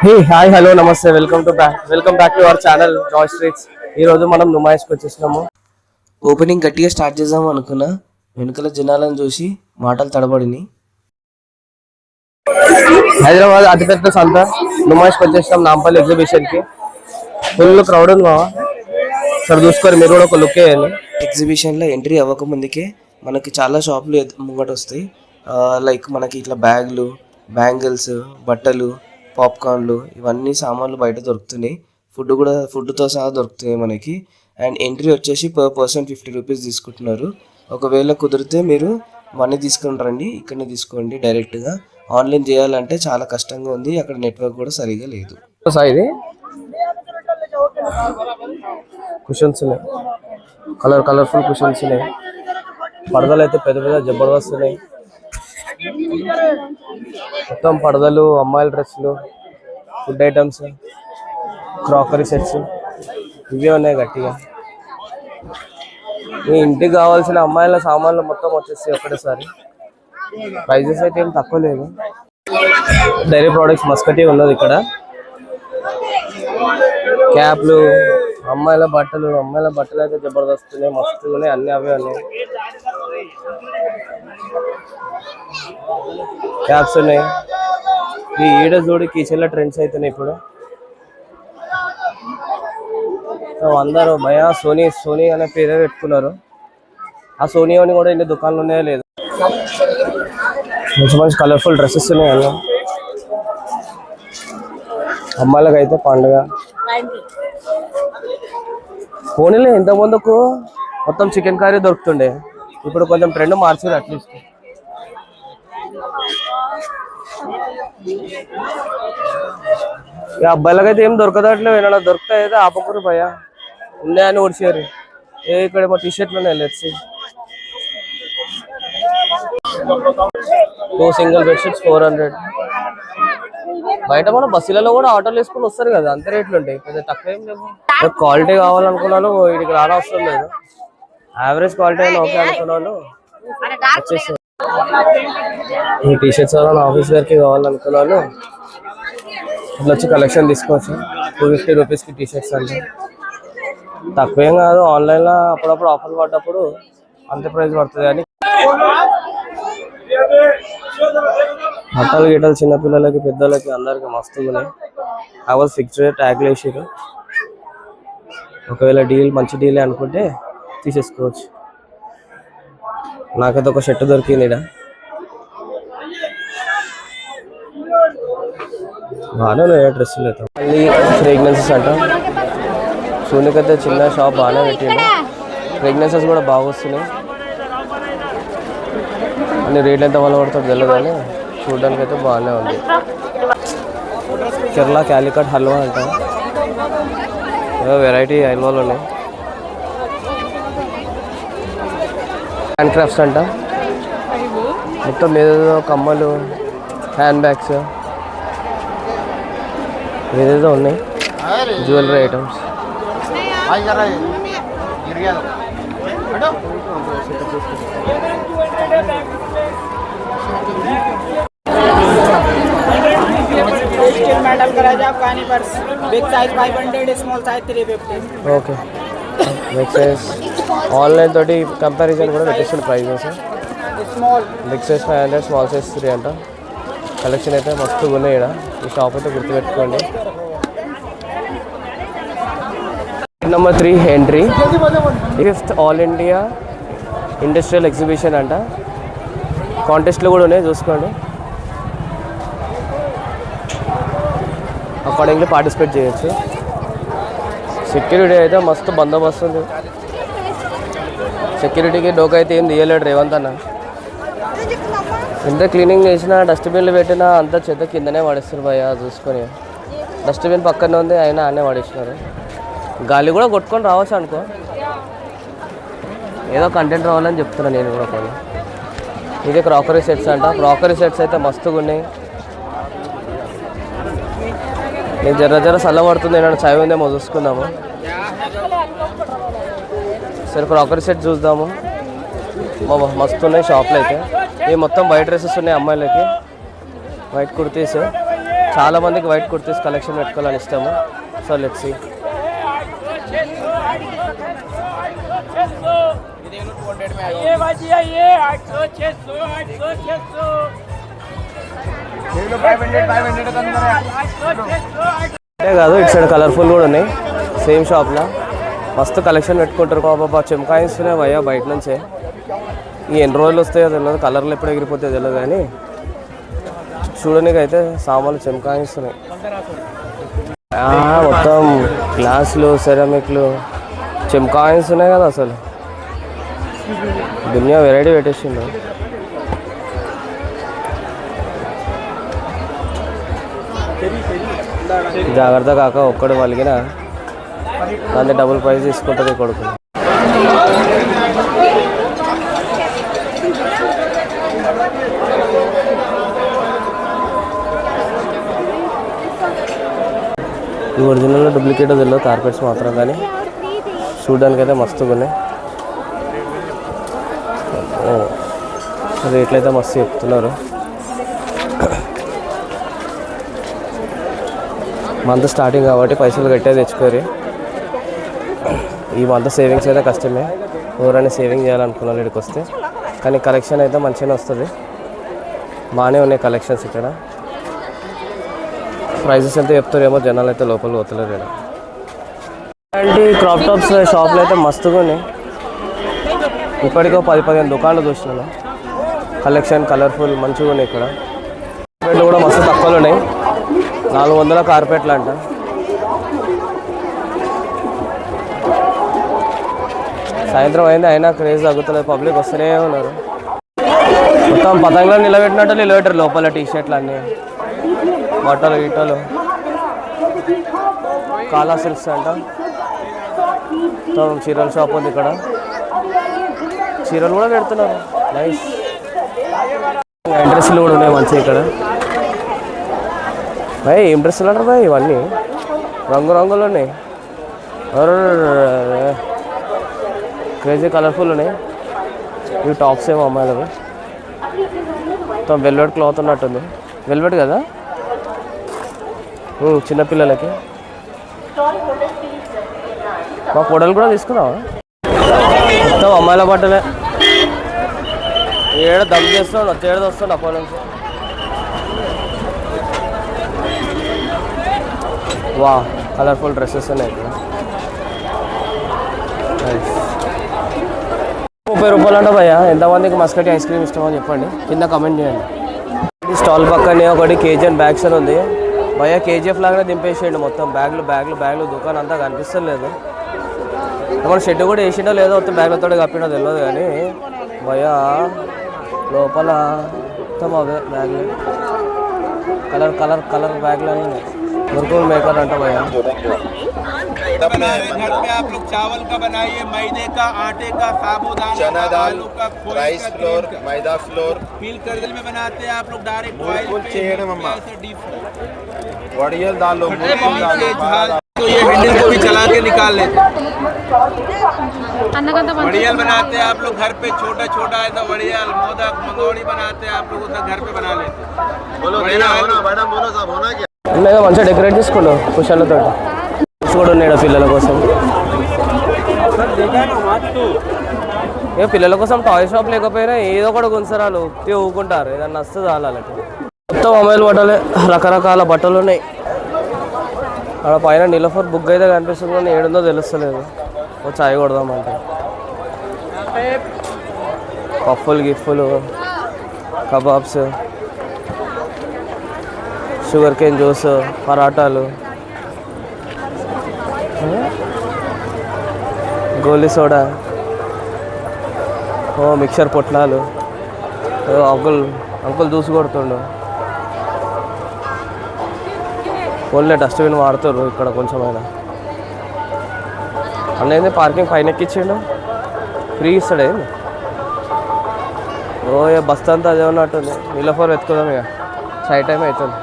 Hey hi hello నమస్తే welcome back to our channel Joy streets. ఈ రోజు మనం నుమాయిష్కి వచ్చేసినాము. ఓపెనింగ్ గట్టిగా స్టార్ట్ చేద్దాం అనుకున్నా, వెనుకల జనాలను చూసి మాటలు తడబడిని. హైదరాబాద్ అతిపెద్ద సంత నుమాయిష్కి వచ్చేసినాం, నాంపల్లి ఎగ్జిబిషన్కి. ఫుల్ క్రౌడ్ ఉంది మావా, సరే చూసుకొని మీరు కూడా ఒక లుక్ వేయండి. ఎగ్జిబిషన్లో ఎంట్రీ అవ్వకముందుకే మనకి చాలా షాపులు ముంగట వస్తాయి. లైక్ మనకి ఇట్లా బ్యాగులు, బ్యాంగిల్స్, బట్టలు, పాప్కార్న్లు, ఇవన్నీ సామాన్లు బయట దొరుకుతున్నాయి. ఫుడ్తో సహా దొరుకుతున్నాయి మనకి. అండ్ ఎంట్రీ వచ్చేసి పర్ పర్సన్ 50 రూపీస్ తీసుకుంటున్నారు. ఒకవేళ కుదిరితే మీరు మనీ తీసుకుని రండి, ఇక్కడనే తీసుకోండి డైరెక్ట్గా. ఆన్లైన్ చేయాలంటే చాలా కష్టంగా ఉంది, అక్కడ నెట్వర్క్ కూడా సరిగా లేదు. ఇది కుషన్స్ ఉన్నాయి, కలర్ఫుల్ కుషన్స్ ఉన్నాయి. పడదలు అయితే పెద్ద పెద్ద జబర్దస్త్ ఉన్నాయి. మొత్తం పడదలు, అమ్మాయిల డ్రెస్సులు, ఫుడ్ ఐటమ్స్, క్రాకరీ సెట్స్ ఇవే ఉన్నాయి గట్టిగా. మీ ఇంటికి కావాల్సిన అమ్మాయిల సామాన్లు మొత్తం వచ్చేసి ఒకటేసారి. ప్రైజెస్ అయితే ఏం తక్కువ లేదు. డైరీ ప్రోడక్ట్స్ మస్కటీ ఉన్నది ఇక్కడ. క్యాప్లు, అమ్మాయిల బట్టలు అయితే జబర్దస్తున్నాయి, మస్తు ఉన్నాయి, అన్ని అవే ఉన్నాయి. క్యాప్స్ ఉన్నాయి. ఈ ఈడ చూడు కిచెన్లో ట్రెండ్స్ అవుతున్నాయి ఇప్పుడు. అందరూ భయ సోనీ అనే పేరే పెట్టుకున్నారు. ఆ సోనీ అని కూడా ఇన్ని దుకాణాలు ఉన్నాయో లేదు. మంచి కలర్ఫుల్ డ్రెస్సెస్ ఉన్నాయి అన్న. అమ్మాయిలకు అయితే పండుగ. పోనీలే, ఇంత ముందుకు మొత్తం చికెన్ కర్రీ దొరుకుతుండే, ఇప్పుడు కొంచెం ట్రెండ్ మార్చారు అట్లీస్ట్. ఇక అబ్బాయిలకైతే ఏం దొరకదట్లే, ఏమైనా దొరుకుతాయి అయితే ఆపకూరు భయ, ఉన్నాయని ఊడిచారు. ఇక్కడ మా టీషర్ట్లు ఉన్నాయి, లెట్స్. 2 single bedsheets 400. బయట మన బస్సులలో కూడా ఆటోలు వేసుకుని వస్తారు కదా, అంత రేట్లు ఉంటాయి, కొంచెం తక్కువ ఏం లేవు. క్వాలిటీ కావాలనుకున్నాను, వీడికి రానవసరం లేదు. యావరేజ్ క్వాలిటీ అయినా ఓకే అనుకున్నాను, వచ్చేసి. ఈ టీషర్ట్స్ నా ఆఫీస్ వేర్కి కావాలనుకున్నాను, ఇట్లా వచ్చి కలెక్షన్ తీసుకోవచ్చు. 250 రూపీస్కి టీషర్ట్స్ అంటే తక్కువేం కాదు. ఆన్లైన్లో అప్పుడప్పుడు ఆఫర్లు పడ్డప్పుడు అంతే ప్రైస్ పడుతుంది. కానీ బట్టలు చిన్నపిల్లలకి, పెద్దలకి, అందరికి మస్తుగా ఉన్నాయి. అవల్ ఫిక్స్డ్ రేట్ ట్యాగ్లు వేసారు. ఒకవేళ మంచి డీలే అనుకుంటే తీసేసుకోవచ్చు. నాకైతే ఒక షర్ట్ దొరికింది ఇక్కడ, బాగానే ఉన్నాయి డ్రెస్సులు అయితే. మళ్ళీ ఫ్రేగ్నెన్సెస్ అంట. సూనికైతే చిన్న షాప్ బాగానే పెట్టిండు, ఫ్రేగ్నెన్సెస్ కూడా బాగా వస్తున్నాయి. అన్ని రేట్లు ఎంత వల్ల పడుతుంది తెలియదు, కానీ చూడడానికి అయితే బాగానే ఉంది. కేరళ క్యాలికట్ హల్వా అంట, ఏదో వెరైటీ హల్వాలు ఉన్నాయి. హ్యాండ్ క్రాఫ్ట్స్ అంట, మొత్తం ఏదేదో కమ్మలు, హ్యాండ్ బ్యాగ్స్ ఏదేదో ఉన్నాయి, jewellery items. Okay, big size online తోటి కంపారిజన్ కూడా పెట్టేసిన prices. Big size 500, small size 3 అంట. కలెక్షన్ అయితే మస్తుగా ఉన్నాయి ఇక్కడ. ఈ షాప్ అయితే గుర్తుపెట్టుకోండి. Number 3 entry 5th all India industrial exhibition అంట. కాంటెస్ట్లు కూడా ఉన్నాయి, చూసుకోండి. అకార్డింగ్లీ పార్టిసిపేట్ చేయొచ్చు. సెక్యూరిటీ అయితే మస్తు బందోబస్తు ఉంది. సెక్యూరిటీకి డోకా అయితే ఏం తీయలేడు రేవంత్ అన్న. ఎంత క్లీనింగ్ చేసినా, డస్ట్బిన్లు పెట్టినా అంతా చెత్త కిందనే పడేస్తారు భయ, చూసుకొని. డస్ట్బిన్ పక్కనే ఉంది, అయినా అనే పడేసినారు. గాలి కూడా కొట్టుకొని రావచ్చు అనుకో, ఏదో కంటెంట్ రావాలని చెప్తున్నాను నేను కూడా కొన్ని. ఇదే క్రాకరీ సెట్స్ అంట. క్రాకరీ సెట్స్ అయితే మస్తుగా ఉన్నాయి. నేను జర చల్లబడుతుంది, ఏమన్నా చాయ్ ఉందేమో చూసుకుందాము. సరే క్రాకరీ సెట్ చూద్దాము. మస్తు ఉన్నాయి షాప్లో అయితే. ఇవి మొత్తం వైట్ డ్రెస్సెస్ ఉన్నాయి అమ్మాయిలకి, వైట్ కుర్తీస్. చాలా మందికి వైట్ కుర్తీస్ కలెక్షన్ పెట్టుకోవాలని ఇష్టము. So let's see. అంటే కాదు, ఇటు సైడ్ కలర్ఫుల్ కూడా ఉన్నాయి సేమ్ షాప్లో. మస్తు కలెక్షన్ పెట్టుకుంటారు బాబా. చెంకాయిస్తున్నాయి భయ్యా బయట నుంచే. ఈ ఎన్ని రోజులు వస్తాయో తెలియదు, కలర్లు ఎప్పుడు ఎగిరిపోతాయో తెలియదు, కానీ చూడడానికి అయితే సామాన్లు చెంకాయిస్తున్నాయి. మొత్తం గ్లాసులు, సెరామిక్లు చెంకాయిస్తున్నాయి కదా. అసలు దునియా వెరైటీ పెట్టేసిండు. జాగ్రత్త కాక ఒక్కడు వలిగిన దాన్ని డబుల్ ప్రైస్ తీసుకుంటుంది కొడుకు. ఈ ఒరిజినల్లో డూప్లికేట్ తెలియదు, కార్పెట్స్ మాత్రం, కానీ చూడడానికి అయితే మస్తుగా ఉన్నాయి. రేట్లు అయితే మస్తు చెప్తున్నారు. మంత్ స్టార్టింగ్ కాబట్టి పైసలు కట్టే తెచ్చుకోరు. ఈ మంత్ సేవింగ్స్ అయితే కష్టమే. ఎవరైనా సేవింగ్ చేయాలనుకున్నాను ఇక్కడికి వస్తే. కానీ కలెక్షన్ అయితే మంచిగానే వస్తుంది. బాగానే ఉన్నాయి కలెక్షన్స్ ఇక్కడ. ప్రైజెస్ ఎంత చెప్తారేమో, జనాలు అయితే లోపల పోతలేరు ఇక్కడ. అలాంటి క్రాప్ టాప్స్ షాప్లు అయితే మస్తుగా ఉన్నాయి. ఇప్పటికో 10-15 దుకాణాలు చూసినాను. కలెక్షన్ కలర్ఫుల్ మంచిగా ఉన్నాయి ఇక్కడ. కార్పెట్లు కూడా మస్తు తక్కువలు ఉన్నాయి. 400 కార్పెట్లు అంట. సాయంత్రం అయింది అయినా క్రేజ్ తగ్గుతలేదు, పబ్లిక్ వస్తూనే ఉన్నారు. మొత్తం పతంగులో నిలబెట్టినట్టు లోపల టీషర్ట్లు అన్నీ, బట్టలు గిట్టలు. కాలా సిల్క్స్ అంట. మొత్తం చీరల షాప్ ఉంది ఇక్కడ. చీరలు కూడా పెడుతున్నారు, నైస్. డ్రెస్సులు కూడా ఉన్నాయి మంచిగా ఇక్కడ. భయ్ ఏం డ్రెస్సులు అంటారు భయ్, ఇవన్నీ రంగురంగులు ఉన్నాయి. క్రేజీ కలర్ఫుల్ ఉన్నాయి. ఇవి టాప్స్ ఏమో అమ్మాయిలవి. మొత్తం వెల్వెట్ క్లాత్ ఉన్నట్టుంది. వెల్వెట్ కదా చిన్నపిల్లలకి. మా పొడలు కూడా తీసుకున్నావా? మొత్తం అమ్మాయిల బట్టలే. ఏడ దమ్ చేస్తున్నాడు, వచ్చేది వస్తాడు అప్పటి నుంచి. వా కలర్ఫుల్ డ్రెస్సెస్ ఉన్నాయి ఇక్కడ. 30 రూపాయలు అంట భయ్యా. ఎంతమందికి మస్కటి ఐస్ క్రీమ్ ఇష్టమో చెప్పండి, కింద కమెంట్ చేయండి. ఈ స్టాల్ పక్కనే ఒకటి కేజీఎన్ బ్యాగ్స్ అని ఉంది భయ్యా. కేజీఎఫ్ లాగానే దింపేసేయండి మొత్తం. బ్యాగులు దుకాణం అంతా కనిపిస్తలేదు. మన షెడ్ కూడా వేసిండో లేదో, మొత్తం బ్యాగ్లతో కప్పిండో తెలియదు, కానీ భయ్యా లోపల మొత్తం అవే బ్యాగ్లు. కలర్ బ్యాగ్లు ఉన్నాయి. मुरकुल मेकर अंटा भैया घर पे आप लोग चावल का बनाइए, मैदे का, आटे का, साबूदाना, चना दाल, आलू का, राइस फ्लोर, मैदा फ्लोर, मिल कर में बनाते हैं आप लोग डायरेक्ट ऑयल पे ऐसे डीप वड़ियल दाल लो, तो ये हैंडल को भी चला के निकाल लेते हैं। वड़ियल बनाते हैं आप लोग घर पे, छोटा छोटा ऐसा वड़ियल, मोदक, मंगोड़ी बनाते हैं आप लोग, उधर घर पे बना लेते हैं। बोलो मैडम बोलो साहब होना क्या मैं మంచిగా డెకరేట్ చేసుకోండి కుషాలతో. కూడా ఉన్నాడు పిల్లల కోసం. ఏ పిల్లల కోసం టాయ్ షాప్ లేకపోయినా ఏదో కూడా కొనుసరాలు ఉత్తి ఊకుంటారు, ఏదన్నా వస్తుంది వాళ్ళకి. మొత్తం అమ్మాయిల బట్టలే, రకరకాల బట్టలు ఉన్నాయి. అక్కడ పైన నీలఫర్ బుక్ అయితే కనిపిస్తుంది, కానీ ఏడుందో తెలుస్తలేదు. ఓ చాయ్ కొడదామంటే. పఫ్ఫులు గిఫ్ఫులు, కబాబ్స్, షుగర్ కేన్ జ్యూస్, పరాటాలు, గోలీ సోడా, ఓ మిక్చర్ పొట్లాలు. అంకుల్ జ్యూస్ కొడుతుండు. ఓన్లీ డస్ట్బిన్ వాడుతారు ఇక్కడ కొంచెమైనా. అన్నైంది పార్కింగ్ పైన ఎక్కిచ్చిండు, ఫ్రీ ఇస్తాడే. ఓ బస్ అంతా అదే ఉన్నట్టుంది. నీలఫోర్ ఎత్తుకుందాం ఇక, సైడ్ టైం అవుతుంది.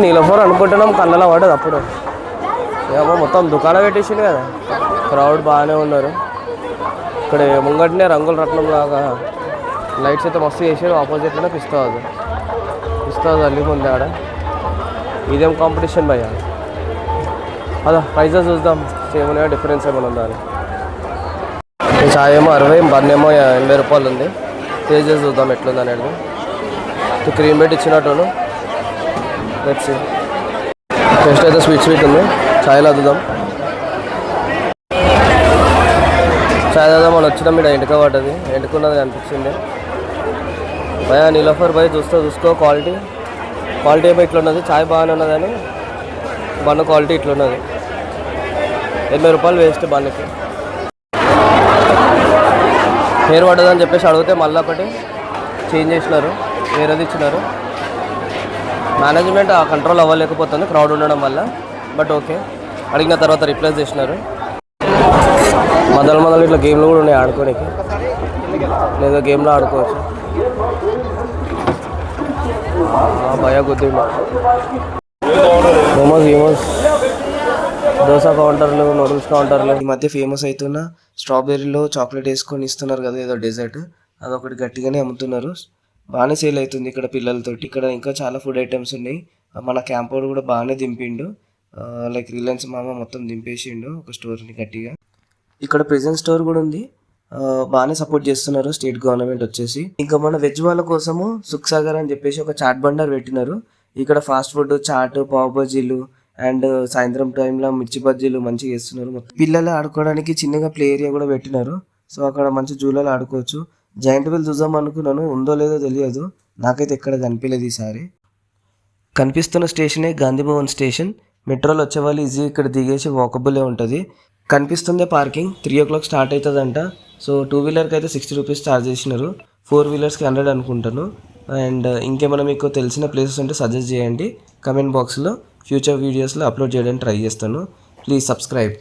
నీలఫోర్ అనుకుంటున్నాం, కళ్ళలో పడదు అప్పుడు. ఏమో మొత్తం దుకాణం పెట్టేసింది కదా, క్రౌడ్ బాగానే ఉన్నారు. ఇక్కడ ముంగటనే రంగుల రత్నం లాగా లైట్స్ అయితే మస్తు చేసారు. ఆపోజిట్లోనే పిస్తావు మస్తు అల్లి ఉంది ఆడ. ఇదేం కాంపిటీషన్ భయ్యా. అదా ప్రైజెస్ చూద్దాం, సేమ్ ఉన్నాయా డిఫరెన్స్ ఏమైనా ఉందా అని. ఈ చాయ్ ఏమో 60, బన్ ఏమో 80 రూపాయలు ఉంది. టేస్ట్ చేసి చూద్దాం ఎట్లుంది అనేది. క్రీమ్ బెట్ ఇచ్చినట్టును. Let's see. టేస్ట్ అయితే స్వీట్ ఉంది. చాయ్లో అద్దుదాం. చాయ్ తాగుదాం మనం వచ్చినాం. ఇక్కడ ఎంటుక పడ్డది, ఎంటుకున్నది అనిపించింది భయ్యా. నీలోఫర్ భయ్ చూసుకో క్వాలిటీ ఏమో ఇట్లున్నది. చాయ్ బాగానే ఉన్నది కానీ బన్ను క్వాలిటీ ఇట్లున్నది. 80 రూపాయలు వేస్ట్ బన్నుకి. హెయిర్ పడ్డదని చెప్పేసి అడిగితే మళ్ళీ ఒకటి చేంజ్ చేసినారు, వేరేది ఇచ్చినారు. మేనేజ్మెంట్ ఆ కంట్రోల్ అవ్వలేకపోతుంది క్రౌడ్ ఉండడం వల్ల. బట్ ఓకే, అడిగిన తర్వాత రిప్లేస్ చేసినారు. మొదలు ఇట్లా గేమ్లు కూడా ఉన్నాయి ఆడుకోనికి, లేదా గేమ్లో ఆడుకోవచ్చు. భయ గుద్ది మోమోస్ దోశ కౌంటర్లు, నూడిల్స్ కౌంటర్లు. ఈ మధ్య ఫేమస్ అవుతున్న స్ట్రాబెర్రీలో చాక్లెట్ వేసుకొని ఇస్తున్నారు కదా, ఏదో డెజర్ట్, అదొకటి గట్టిగానే అమ్ముతున్నారు. బాగానే సేల్ అవుతుంది ఇక్కడ పిల్లలతోటి. ఇక్కడ ఇంకా చాలా ఫుడ్ ఐటమ్స్ ఉన్నాయి. మన క్యాంపోడ్ కూడా బాగానే దింపిండు, లైక్ రిలయన్స్ మామ మొత్తం దింపేసిండు ఒక స్టోర్ని గట్టిగా. ఇక్కడ ప్రెజెంట్ స్టోర్ కూడా ఉంది, బాగానే సపోర్ట్ చేస్తున్నారు స్టేట్ గవర్నమెంట్ వచ్చేసి. ఇంకా మన వెజ్ వాళ్ళ కోసము సుఖ్సాగర్ అని చెప్పేసి ఒక చాట్ బండర్ పెట్టినారు. ఇక్కడ ఫాస్ట్ ఫుడ్, చాట్, పావ్ బజ్జీలు అండ్ సాయంత్రం టైంలో మిర్చి బజ్జీలు మంచిగా చేస్తున్నారు. పిల్లలు ఆడుకోవడానికి చిన్నగా ప్లే ఏరియా కూడా పెట్టినారు. సో అక్కడ మంచి జూలాలు ఆడుకోవచ్చు. జాయింట్ వీల్ చూద్దాం అనుకున్నాను, ఉందో లేదో తెలియదు, నాకైతే ఎక్కడ కనిపించలేదు ఈసారి. కనిపిస్తున్న స్టేషనే గాంధీ భవన్ స్టేషన్. మెట్రోలో వచ్చే వాళ్ళు ఈజీ ఇక్కడ దిగేసి వాకబులే ఉంటుంది. కనిపిస్తుందే పార్కింగ్. 3 o'clock స్టార్ట్ అవుతుందంట. సో 2 వీలర్కి అయితే 60 రూపీస్ ఛార్జ్ చేసినారు, 4 వీలర్స్కి 100 అనుకుంటాను. అండ్ ఇంకేమైనా మీకు తెలిసిన ప్లేసెస్ ఉంటే సజెస్ట్ చేయండి కమెంట్ బాక్స్లో. ఫ్యూచర్ వీడియోస్లో అప్లోడ్ చేయడానికి ట్రై చేస్తాను. Please subscribe.